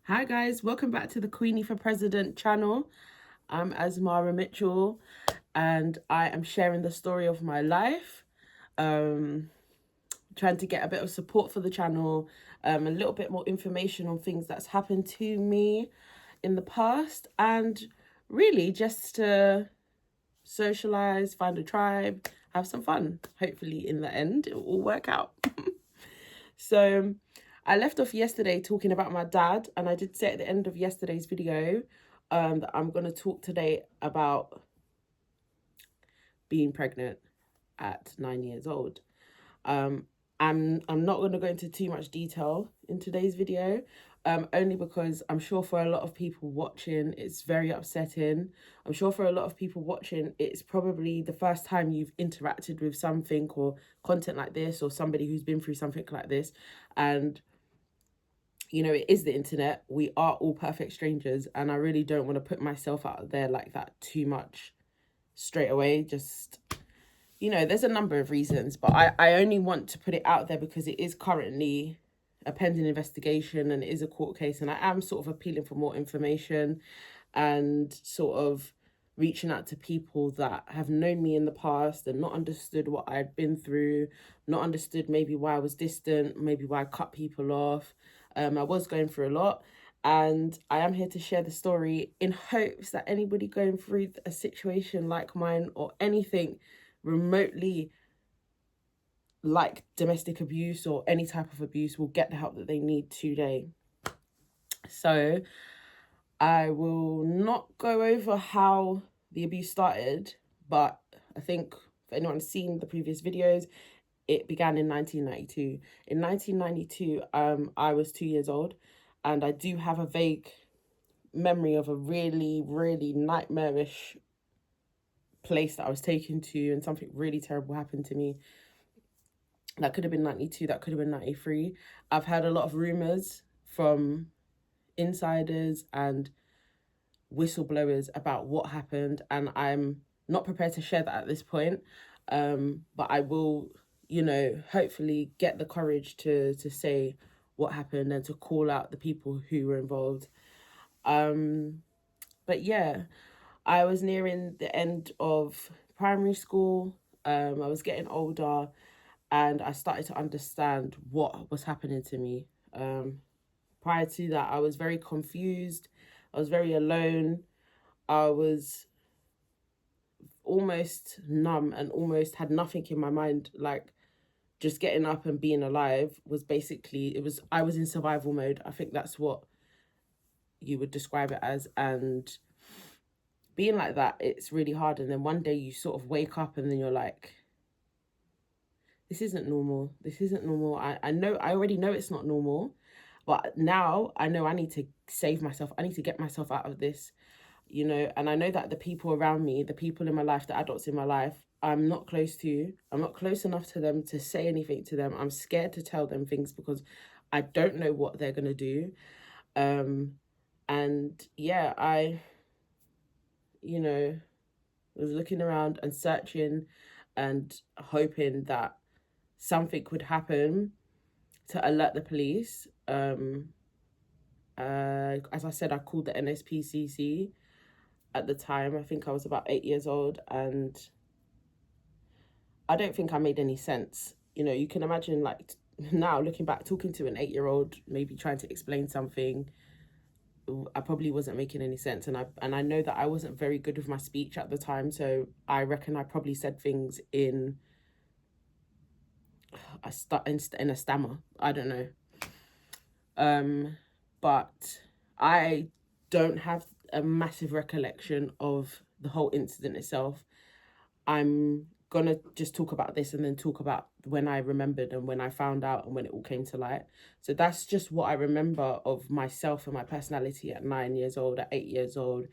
Hi guys, welcome back to the Queenie for President channel. I'm Asmara Mitchell and I am sharing the story of my life. Trying to get a bit of support for the channel, a little bit more information on things that's happened to me in the past, and really just to socialize, find a tribe, have some fun. Hopefully in the end it will all work out. So I left off yesterday talking about my dad, and I did say at the end of yesterday's video that I'm going to talk today about being pregnant at 9 years old. I'm not going to go into too much detail in today's video, only because I'm sure for a lot of people watching, it's very upsetting. I'm sure for a lot of people watching, it's probably the first time you've interacted with something or content like this, or somebody who's been through something like this. And you know, it is the internet. We are all perfect strangers, and I really don't want to put myself out there like that too much straight away. Just, you know, there's a number of reasons, but I only want to put it out there because it is currently a pending investigation and it is a court case, and I am sort of appealing for more information and sort of reaching out to people that have known me in the past and not understood what I'd been through, not understood maybe why I was distant, maybe why I cut people off. I was going through a lot, and I am here to share the story in hopes that anybody going through a situation like mine or anything remotely like domestic abuse or any type of abuse will get the help that they need today. So I will not go over how the abuse started, but I think if anyone's seen the previous videos, it began in 1992. In 1992, I was 2 years old, and I do have a vague memory of a really, really nightmarish place that I was taken to, and something really terrible happened to me. That could have been 92, that could have been 93. I've heard a lot of rumors from insiders and whistleblowers about what happened, and I'm not prepared to share that at this point. But I will, you know, hopefully get the courage to say what happened and to call out the people who were involved. But yeah, I was nearing the end of primary school. I was getting older, and I started to understand what was happening to me. Prior to that, I was very confused. I was very alone. I was almost numb and almost had nothing in my mind. Like, just getting up and being alive was basically, I was in survival mode. I think that's what you would describe it as. And being like that, it's really hard. And then one day you sort of wake up and then you're like, this isn't normal. This isn't normal. I know, I already know it's not normal, but now I know I need to save myself. I need to get myself out of this, you know. And I know that the people around me, the people in my life, the adults in my life, I'm not close to. I'm not close enough to them to say anything to them. I'm scared to tell them things because I don't know what they're going to do. And yeah, you know, was looking around and searching and hoping that something would happen to alert the police. As I said, I called the NSPCC at the time. I think I was about 8 years old, and I don't think I made any sense. You know, you can imagine, like, now looking back, talking to an 8-year-old, maybe trying to explain something, I probably wasn't making any sense. And I know that I wasn't very good with my speech at the time, so I reckon I probably said things in a stammer. I don't know. But I don't have a massive recollection of the whole incident itself. I'm gonna just talk about this and then talk about when I remembered and when I found out and when it all came to light. So that's just what I remember of myself and my personality at 9 years old, at 8 years old.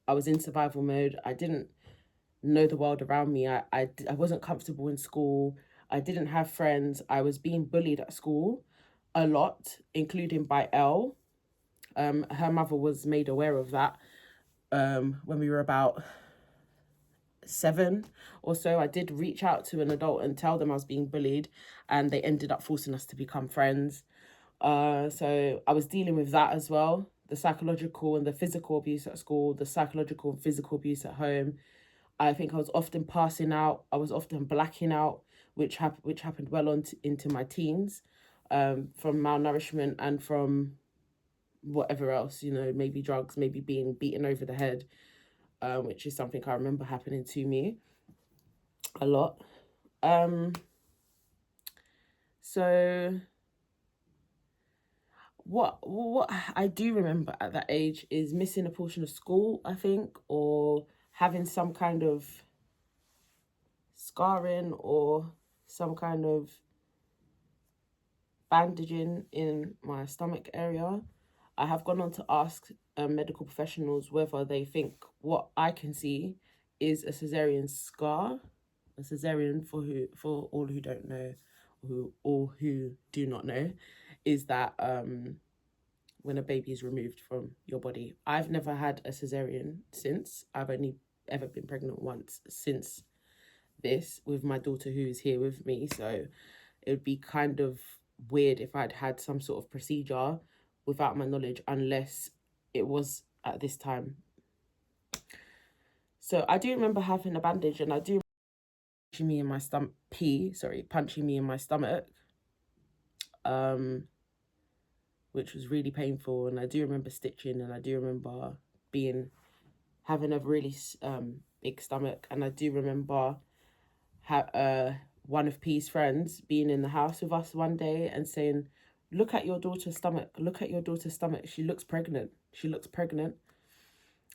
I was in survival mode. I didn't know the world around me. I wasn't comfortable in school. I didn't have friends. I was being bullied at school a lot, including by Elle. Her mother was made aware of that when we were about 7 or so. I did reach out to an adult and tell them I was being bullied, and they ended up forcing us to become friends. So I was dealing with that as well. the psychological and the physical abuse at school, the psychological and physical abuse at home. I think I was often passing out. I was often blacking out, which happened well into my teens, from malnourishment and from whatever else, you know, maybe drugs, maybe being beaten over the head, which is something I remember happening to me a lot. So what I do remember at that age is missing a portion of school, I think, or having some kind of scarring or some kind of bandaging in my stomach area. I have gone on to ask medical professionals whether they think what I can see is a cesarean scar. A cesarean, for all who don't know, who do not know, is that when a baby is removed from your body. I've never had a cesarean since. I've only ever been pregnant once since this with my daughter, who is here with me. So it would be kind of weird if I'd had some sort of procedure without my knowledge, unless it was at this time. So I do remember having a bandage, and I do punching me in my stomach, punching me in my stomach, which was really painful. And I do remember stitching, and I do remember having a really big stomach. And I do remember one of P's friends being in the house with us one day and saying, "Look at your daughter's stomach. Look at your daughter's stomach. She looks pregnant. She looks pregnant."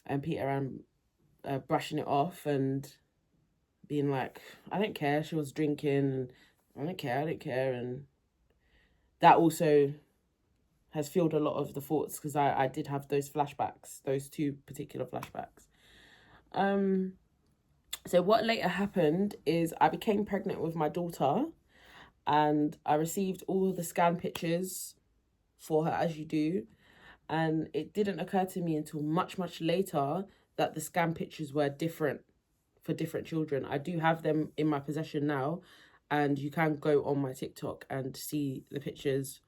And Peter brushing it off and being like, "I don't care. She was drinking. I don't care. And that also has fueled a lot of the thoughts, because I did have those flashbacks, those two particular flashbacks. So what later happened is I became pregnant with my daughter, and I received all the scan pictures for her, as you do. And it didn't occur to me until much, much later that the scan pictures were different for different children. I do have them in my possession now, and you can go on my TikTok and see the pictures.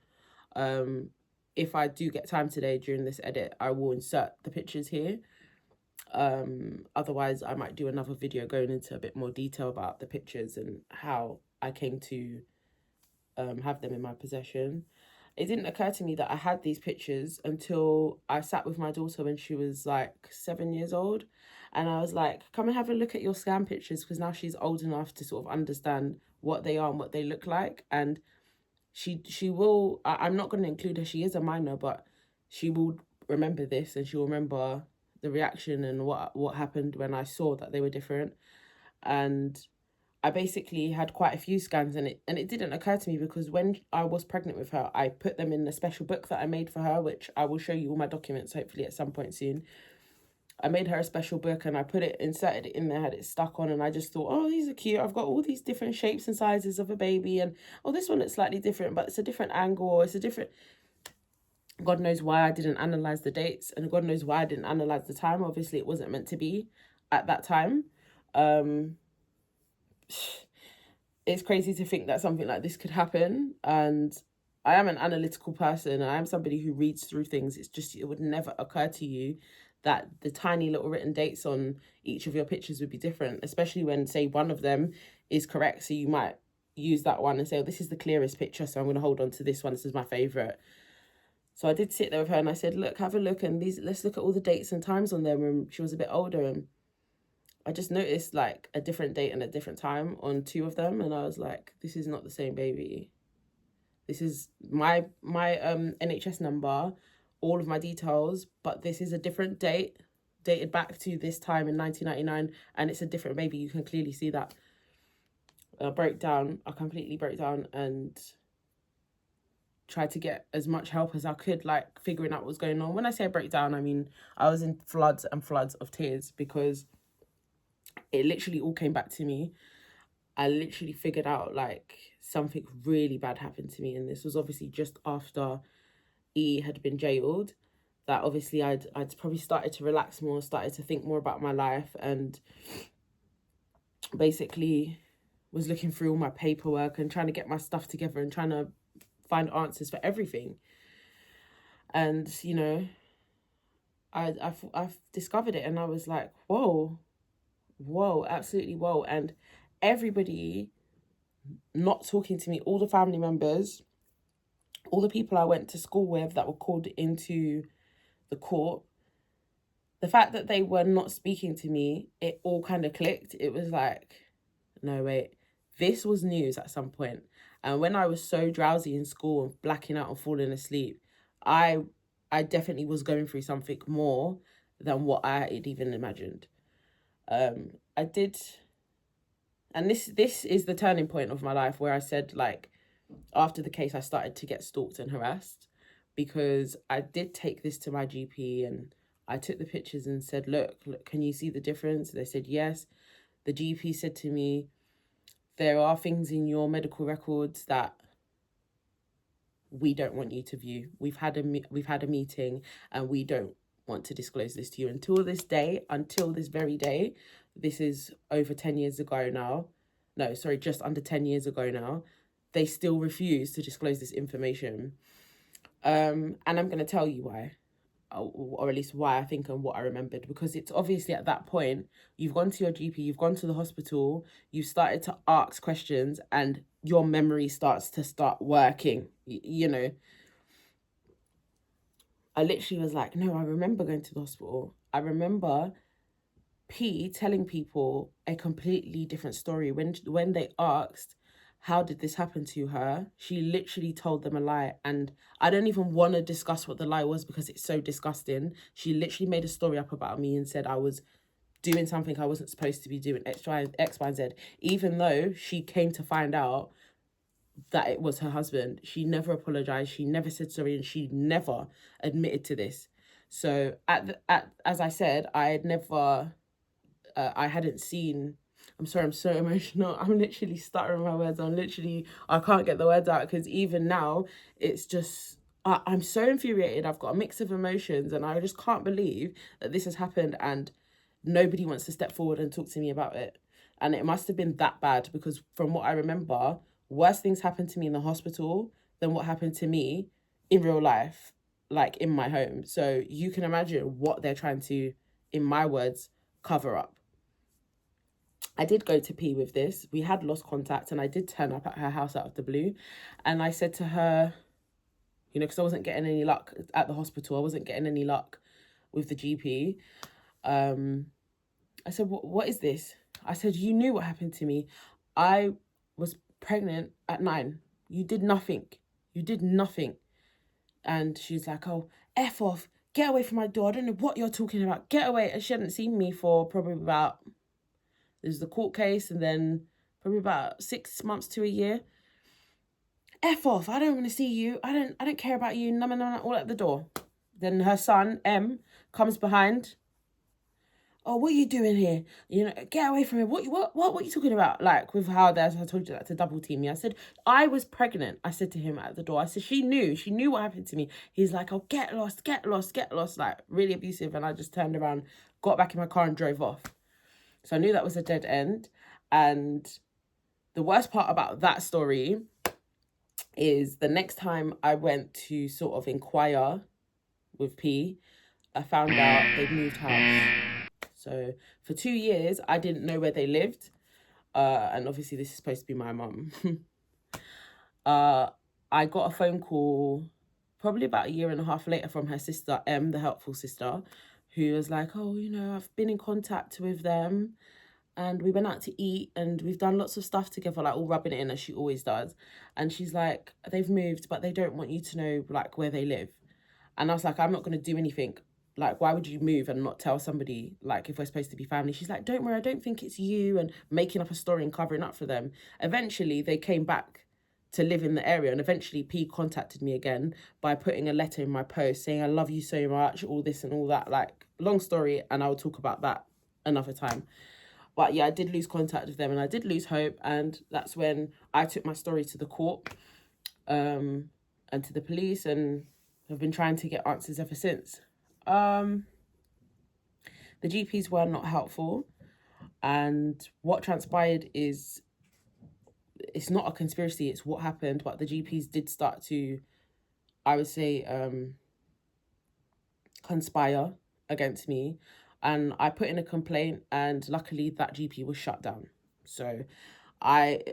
If I do get time today during this edit, I will insert the pictures here. Otherwise, I might do another video going into a bit more detail about the pictures and how I came to have them in my possession. It didn't occur to me that I had these pictures until I sat with my daughter when she was like 7 years old. And I was like, "Come and have a look at your scan pictures," because now she's old enough to sort of understand what they are and what they look like. And she will, I'm not going to include her, she is a minor, but she will remember this, and she will remember the reaction and what happened when I saw that they were different. And I basically had quite a few scans, and it didn't occur to me, because when I was pregnant with her, I put them in a special book that I made for her, which I will show you all my documents hopefully at some point soon. I made her a special book, and I inserted it in there, had it stuck on, and I just thought, "Oh, these are cute. I've got all these different shapes and sizes of a baby, and oh, this one looks slightly different, but it's a different angle, or it's a different..." God knows why I didn't analyze the dates, and God knows why I didn't analyze the time. Obviously, it wasn't meant to be at that time. It's crazy to think that something like this could happen. And I am an analytical person. I am somebody who reads through things. It's just, it would never occur to you that the tiny little written dates on each of your pictures would be different, especially when, say, one of them is correct. So you might use that one and say, "Oh, this is the clearest picture, so I'm going to hold on to this one. This is my favorite." So I did sit there with her and I said, "Look, have a look, and let's look at all the dates and times on there when she was a bit older." And I just noticed like a different date and a different time on two of them, and I was like, "This is not the same baby. This is my NHS number, all of my details, but this is a different date, dated back to this time in 1999, and it's a different baby." You can clearly see that. I completely broke down and tried to get as much help as I could, like figuring out what was going on. When I say break down, I mean I was in floods and floods of tears, because it literally all came back to me. I literally figured out like something really bad happened to me, and this was obviously just after E had been jailed. That obviously I'd probably started to relax more, started to think more about my life, and basically was looking through all my paperwork and trying to get my stuff together and trying to find answers for everything. And, you know, I've discovered it, and I was like, whoa, whoa, absolutely whoa. And everybody not talking to me, all the family members, all the people I went to school with that were called into the court, the fact that they were not speaking to me, it all kind of clicked. It was like, no, wait, this was news at some point. And when I was so drowsy in school and blacking out and falling asleep, I I definitely was going through something more than what I had even imagined. I did, and this is the turning point of my life where I said, like, after the case, I started to get stalked and harassed, because I did take this to my GP, and I took the pictures and said, look, can you see the difference? They said yes. The GP said to me, there are things in your medical records that we don't want you to view. We've had a meeting, and we don't want to disclose this to you. Until this very day, this is over 10 years ago now. No, sorry, just under 10 years ago now. They still refuse to disclose this information. And I'm going to tell you why, or at least why I think and what I remembered, because it's obviously at that point, you've gone to your GP, you've gone to the hospital, you've started to ask questions, and your memory starts working. You know, I literally was like, no, I remember going to the hospital. I remember P telling people a completely different story. When they asked, how did this happen to her, she literally told them a lie. And I don't even want to discuss what the lie was because it's so disgusting. She literally made a story up about me and said I was doing something I wasn't supposed to be doing, X, Y, and Z. Even though she came to find out that it was her husband, she never apologized. She never said sorry, and she never admitted to this. So as I said, I had never, I hadn't seen. I'm sorry, I'm so emotional. I'm literally stuttering my words. I can't get the words out, because even now, it's just, I'm so infuriated. I've got a mix of emotions, and I just can't believe that this has happened, and nobody wants to step forward and talk to me about it. And it must have been that bad, because from what I remember, worse things happened to me in the hospital than what happened to me in real life, like in my home. So you can imagine what they're trying to, in my words, cover up. I did go to P with this. We had lost contact, and I did turn up at her house out of the blue. And I said to her, you know, because I wasn't getting any luck at the hospital, I wasn't getting any luck with the GP. I said, what is this? I said, you knew what happened to me. I was pregnant at 9. You did nothing. You did nothing. And she's like, oh, F off. Get away from my door. I don't know what you're talking about. Get away. And she hadn't seen me for probably about, there's the court case, and then probably about 6 months to a year. F off. I don't want to see you. I don't care about you. No, all at the door. Then her son, M, comes behind. Oh, what are you doing here? You know, get away from me. What are you talking about? Like, with how there's, I told you that to double team me. I said, I was pregnant. I said to him at the door. I said, she knew what happened to me. He's like, oh, get lost. Like, really abusive. And I just turned around, got back in my car, and drove off. So I knew that was a dead end. And the worst part about that story is the next time I went to sort of inquire with P, I found out they'd moved house. So for 2 years, I didn't know where they lived. And obviously this is supposed to be my mum. I got a phone call probably about a year and a half later from her sister, M, the helpful sister, who was like, oh, you know, I've been in contact with them, and we went out to eat, and we've done lots of stuff together, like all rubbing it in as she always does. And she's like, they've moved, but they don't want you to know, like, where they live. And I was like, I'm not going to do anything. Like, why would you move and not tell somebody, like, if we're supposed to be family? She's like, don't worry, I don't think it's you, and making up a story and covering up for them. Eventually, they came back to live in the area, and eventually P contacted me again by putting a letter in my post saying, I love you so much, all this and all that. Like, long story, and I'll talk about that another time. But yeah, I did lose contact with them, and I did lose hope. And that's when I took my story to the court and to the police, and have been trying to get answers ever since. The GPs were not helpful. And what transpired is, it's not a conspiracy, it's what happened. But the GPs did start to, I would say, conspire against me, and I put in a complaint, and luckily that GP was shut down. So I,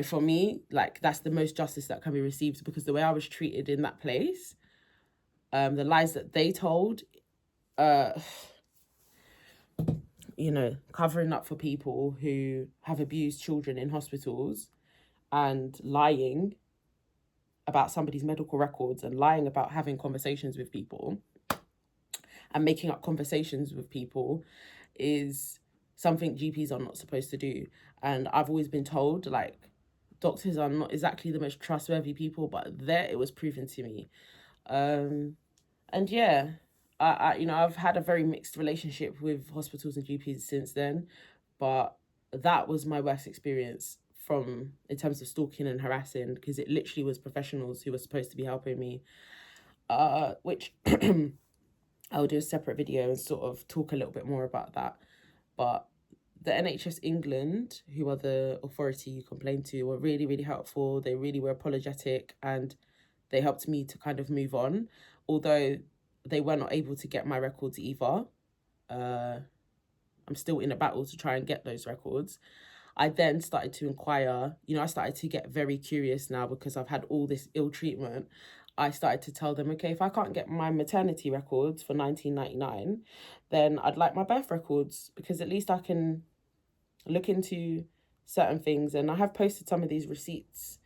for me, like, that's the most justice that can be received, because the way I was treated in that place, the lies that they told, uh, covering up for people who have abused children in hospitals, and lying about somebody's medical records, and lying about having conversations with people and making up conversations with people is something GPs are not supposed to do. And I've always been told, like, doctors are not exactly the most trustworthy people, but there it was proven to me. And yeah, I've had a very mixed relationship with hospitals and GPs since then, but that was my worst experience from in terms of stalking and harassing, because it literally was professionals who were supposed to be helping me, which I'll do a separate video and sort of talk a little bit more about that. But the NHS England, who are the authority you complained to, were really, really helpful. They really were apologetic, and they helped me to kind of move on, although they were not able to get my records either. I'm still in a battle to try and get those records. I then started to inquire, I started to get very curious now, because I've had all this ill treatment. I started to tell them, okay, if I can't get my maternity records for 1999, then I'd like my birth records, because at least I can look into certain things. And I have posted some of these receipts.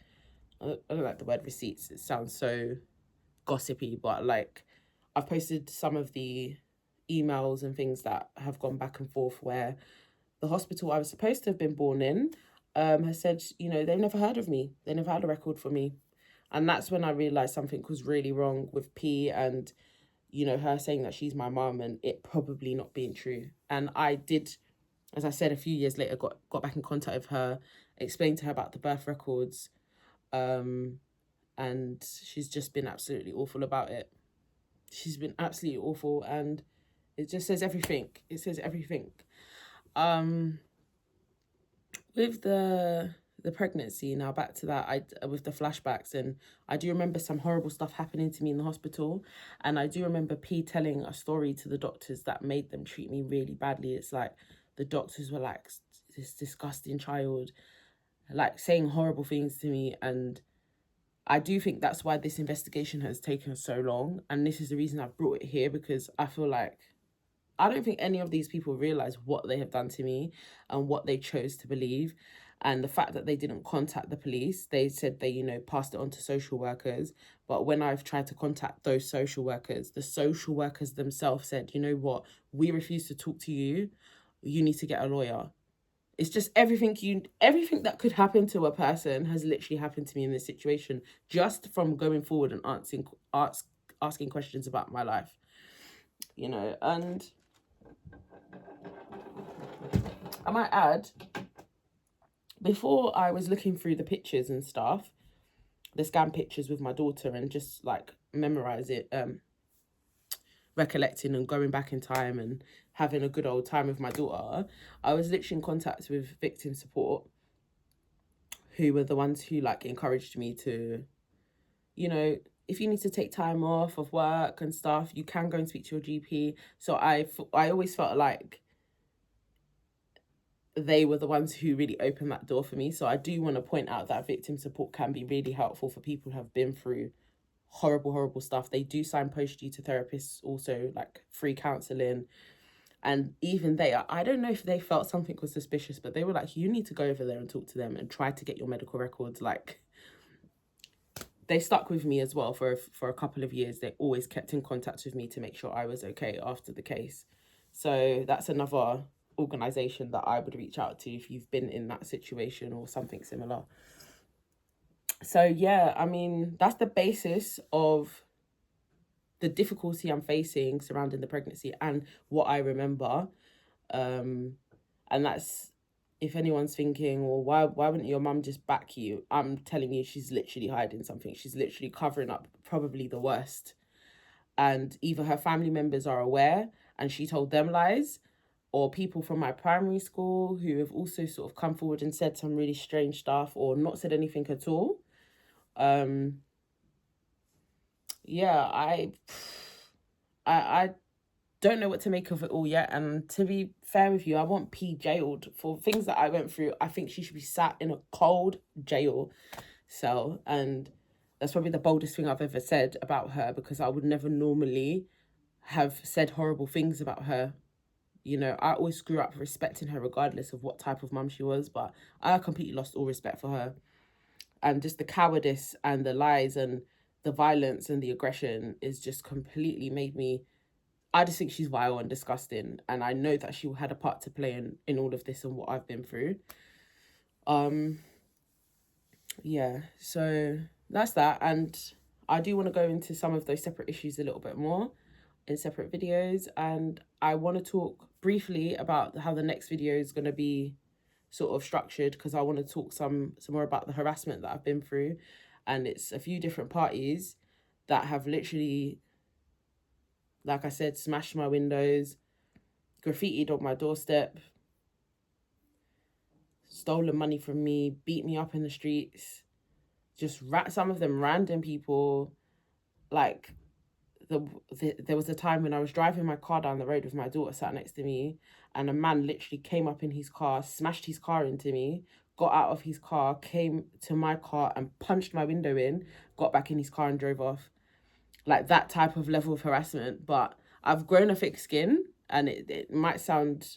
I don't like the word receipts, it sounds so gossipy, but like, I've posted some of the emails and things that have gone back and forth, where the hospital I was supposed to have been born in has said, they've never heard of me. They never had a record for me. And that's when I realised something was really wrong with P, and, her saying that she's my mum and it probably not being true. And I did, as I said, a few years later, got back in contact with her, explained to her about the birth records, and she's just been absolutely awful about it. She's been absolutely awful, and it just says everything. It says everything. With the pregnancy, now back to that, I with the flashbacks, and I do remember some horrible stuff happening to me in the hospital, and I do remember P telling a story to the doctors that made them treat me really badly. It's like the doctors were like, this disgusting child, like saying horrible things to me. And I do think that's why this investigation has taken so long, and this is the reason I've brought it here, because I feel like I don't think any of these people realize what they have done to me and what they chose to believe. And the fact that they didn't contact the police, they said they, passed it on to social workers. But when I've tried to contact those social workers, the social workers themselves said, you know what, we refuse to talk to you. You need to get a lawyer. It's just everything that could happen to a person has literally happened to me in this situation, just from going forward and asking questions about my life, and I might add, before I was looking through the pictures and stuff, the scan pictures with my daughter, and just like memorize it, recollecting and going back in time and having a good old time with my daughter, I was literally in contact with victim support, who were the ones who like encouraged me to, if you need to take time off of work and stuff, you can go and speak to your GP. So I always felt like they were the ones who really opened that door for me. So I do want to point out that victim support can be really helpful for people who have been through horrible, horrible stuff. They do signpost you to therapists also, like free counselling. And even I don't know if they felt something was suspicious, but they were like, you need to go over there and talk to them and try to get your medical records. Like, they stuck with me as well for a couple of years. They always kept in contact with me to make sure I was okay after the case. So that's another organisation that I would reach out to if you've been in that situation or something similar. So yeah, I mean, that's the basis of the difficulty I'm facing surrounding the pregnancy and what I remember. And that's, if anyone's thinking, well, why wouldn't your mum just back you? I'm telling you, she's literally hiding something. She's literally covering up probably the worst. And either her family members are aware and she told them lies, or people from my primary school who have also sort of come forward and said some really strange stuff, or not said anything at all. Yeah, I don't know what to make of it all yet. And to be fair with you, I want P jailed for things that I went through. I think she should be sat in a cold jail cell. And that's probably the boldest thing I've ever said about her, because I would never normally have said horrible things about her. You know, I always grew up respecting her regardless of what type of mum she was, but I completely lost all respect for her. And just the cowardice and the lies and the violence and the aggression is just completely made me, I just think she's vile and disgusting. And I know that she had a part to play in all of this and what I've been through. Yeah, so that's that. And I do want to go into some of those separate issues a little bit more in separate videos. And I want to talk briefly about how the next video is going to be sort of structured, because I want to talk some more about the harassment that I've been through. And it's a few different parties that have literally, like I said, smashed my windows, graffitied on my doorstep, stolen money from me, beat me up in the streets. Just some of them random people. Like there was a time when I was driving my car down the road with my daughter sat next to me, and a man literally came up in his car, smashed his car into me, got out of his car, came to my car and punched my window in, got back in his car and drove off. Like that type of level of harassment. But I've grown a thick skin, and it might sound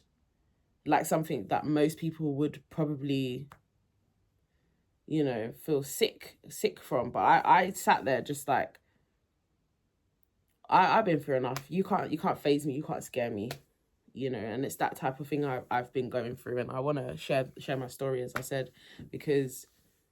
like something that most people would probably, you know, feel sick from. But I sat there just like, I've been through enough. You can't faze me. You can't scare me, you know. And it's that type of thing I've been going through, and I want to share my story, as I said, because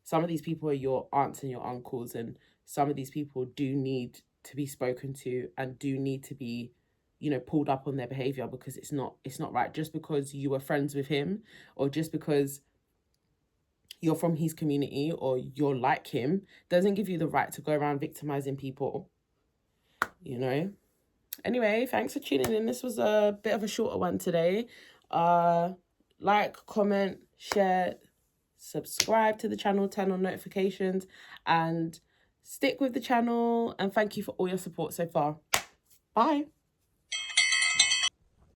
some of these people are your aunts and your uncles, and some of these people do need to be spoken to and do need to be, you know, pulled up on their behavior, because it's not right. Just because you were friends with him, or just because you're from his community or you're like him, doesn't give you the right to go around victimizing people, you know. Anyway, thanks for tuning in. This was a bit of a shorter one today. Like, comment, share, subscribe to the channel, turn on notifications, and stick with the channel. And thank you for all your support so far. Bye.